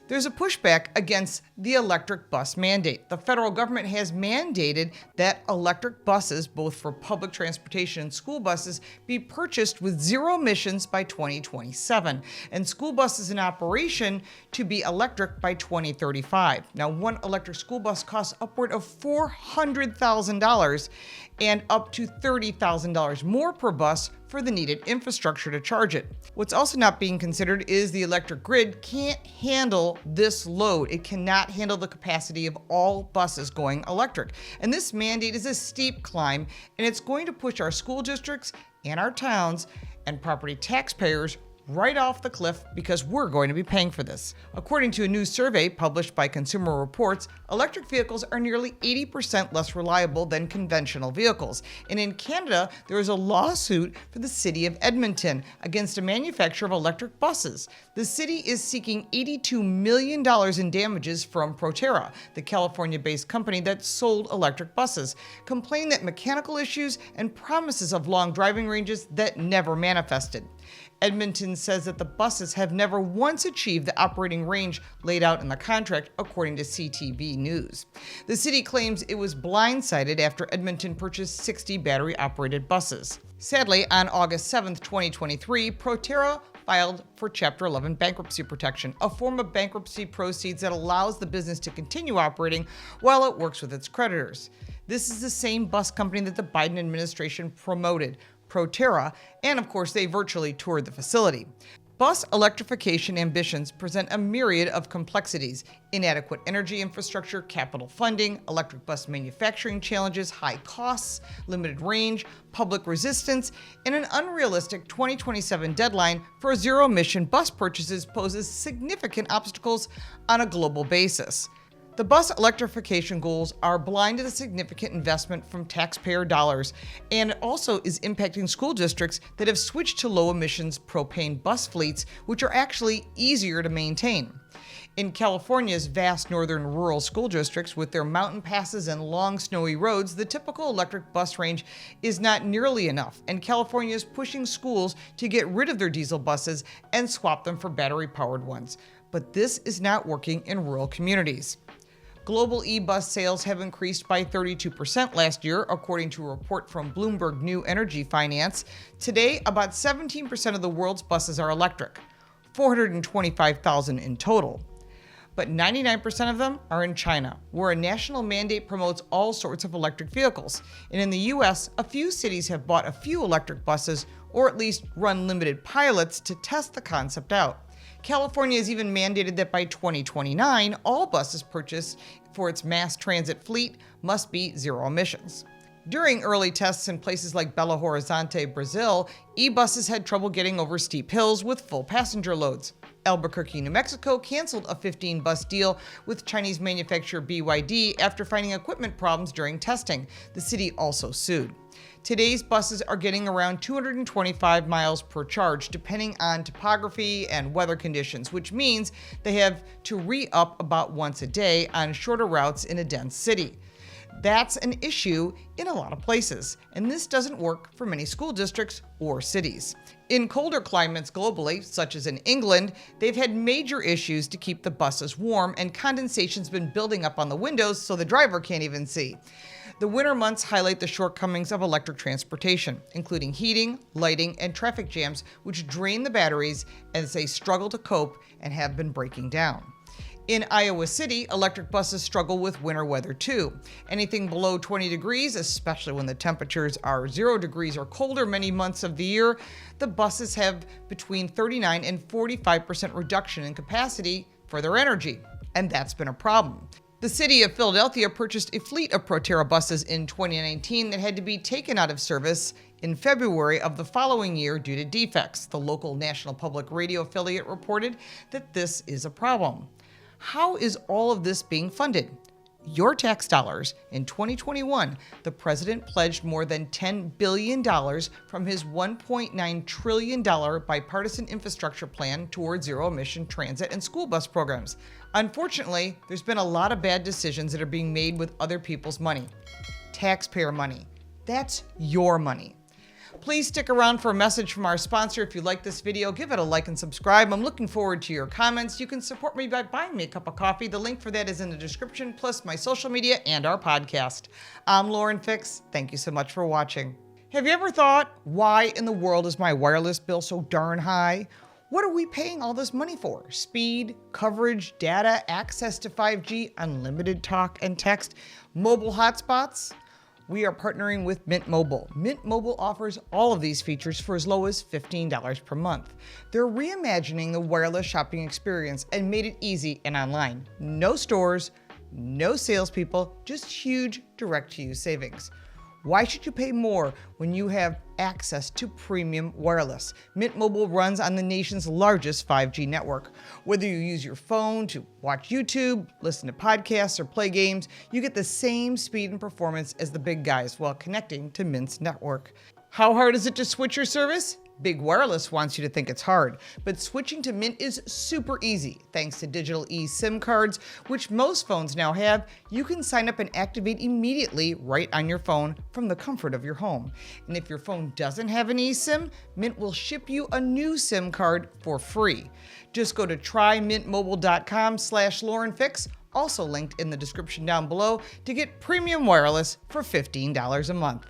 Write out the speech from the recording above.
There's a pushback against the electric bus mandate. The federal government has mandated that electric buses, both for public transportation and school buses, be purchased with zero emissions by 2027, and school buses in operation to be electric by 2035. Now, one electric school bus costs upward of $400,000 and up to $30,000 more per bus for the needed infrastructure to charge it. What's also not being considered is the electric grid can't handle this load. It cannot handle the capacity of all buses going electric. And this mandate is a steep climb, and it's going to push our school districts and our towns and property taxpayers right off the cliff because we're going to be paying for this. According to a new survey published by Consumer Reports, electric vehicles are nearly 80% less reliable than conventional vehicles. And in Canada, there is a lawsuit for the city of Edmonton against a manufacturer of electric buses. The city is seeking $82 million in damages from Proterra, the California-based company that sold electric buses, complaining that mechanical issues and promises of long driving ranges that never manifested. Edmonton says that the buses have never once achieved the operating range laid out in the contract, according to CTV News. The city claims it was blindsided after Edmonton purchased 60 battery-operated buses. Sadly, on August 7, 2023, Proterra filed for Chapter 11 bankruptcy protection, a form of bankruptcy proceeds that allows the business to continue operating while it works with its creditors. This is the same bus company that the Biden administration promoted, Proterra, and of course they virtually toured the facility. Bus electrification ambitions present a myriad of complexities: inadequate energy infrastructure, capital funding, electric bus manufacturing challenges, high costs, limited range, public resistance, and an unrealistic 2027 deadline for zero-emission bus purchases poses significant obstacles on a global basis. The bus electrification goals are blind to the significant investment from taxpayer dollars, and it also is impacting school districts that have switched to low-emissions propane bus fleets, which are actually easier to maintain. In California's vast northern rural school districts with their mountain passes and long snowy roads, the typical electric bus range is not nearly enough, and California is pushing schools to get rid of their diesel buses and swap them for battery-powered ones. But this is not working in rural communities. Global e-bus sales have increased by 32% last year, according to a report from Bloomberg New Energy Finance. Today, about 17% of the world's buses are electric, 425,000 in total. But 99% of them are in China, where a national mandate promotes all sorts of electric vehicles. And in the US, a few cities have bought a few electric buses, or at least run limited pilots to test the concept out. California has even mandated that by 2029, all buses purchased for its mass transit fleet must be zero emissions. During early tests in places like Belo Horizonte, Brazil, e-buses had trouble getting over steep hills with full passenger loads. Albuquerque, New Mexico canceled a 15-bus deal with Chinese manufacturer BYD after finding equipment problems during testing. The city also sued. Today's buses are getting around 225 miles per charge, depending on topography and weather conditions, which means they have to re-up about once a day on shorter routes in a dense city. That's an issue in a lot of places, and this doesn't work for many school districts or cities. In colder climates globally, such as in England, they've had major issues to keep the buses warm, and condensation's been building up on the windows so the driver can't even see. The winter months highlight the shortcomings of electric transportation, including heating, lighting, and traffic jams, which drain the batteries as they struggle to cope and have been breaking down. In Iowa City, electric buses struggle with winter weather too. Anything below 20 degrees, especially when the temperatures are 0 degrees or colder many months of the year, the buses have between 39 and 45% reduction in capacity for their energy, and that's been a problem. The city of Philadelphia purchased a fleet of Proterra buses in 2019 that had to be taken out of service in February of the following year due to defects. The local National Public Radio affiliate reported that this is a problem. How is all of this being funded? Your tax dollars. In 2021, the president pledged more than $10 billion from his $1.9 trillion bipartisan infrastructure plan towards zero-emission transit and school bus programs. Unfortunately, there's been a lot of bad decisions that are being made with other people's money. Taxpayer money. That's your money. Please stick around for a message from our sponsor. If you like this video, give it a like and subscribe. I'm looking forward to your comments. You can support me by buying me a cup of coffee. The link for that is in the description, plus my social media and our podcast. I'm Lauren Fix. Thank you so much for watching. Have you ever thought, why in the world is my wireless bill so darn high? What are we paying all this money for? Speed, coverage, data, access to 5G, unlimited talk and text, mobile hotspots? We are partnering with Mint Mobile. Mint Mobile offers all of these features for as low as $15 per month. They're reimagining the wireless shopping experience and made it easy and online. No stores, no salespeople, just huge direct-to-use savings. Why should you pay more when you have access to premium wireless? Mint Mobile runs on the nation's largest 5G network. Whether you use your phone to watch YouTube, listen to podcasts, or play games, you get the same speed and performance as the big guys while connecting to Mint's network. How hard is it to switch your service? Big Wireless wants you to think it's hard, but switching to Mint is super easy. Thanks to digital eSIM cards, which most phones now have, you can sign up and activate immediately right on your phone from the comfort of your home. And if your phone doesn't have an eSIM, Mint will ship you a new SIM card for free. Just go to trymintmobile.com/LaurenFix, also linked in the description down below, to get premium wireless for $15 a month.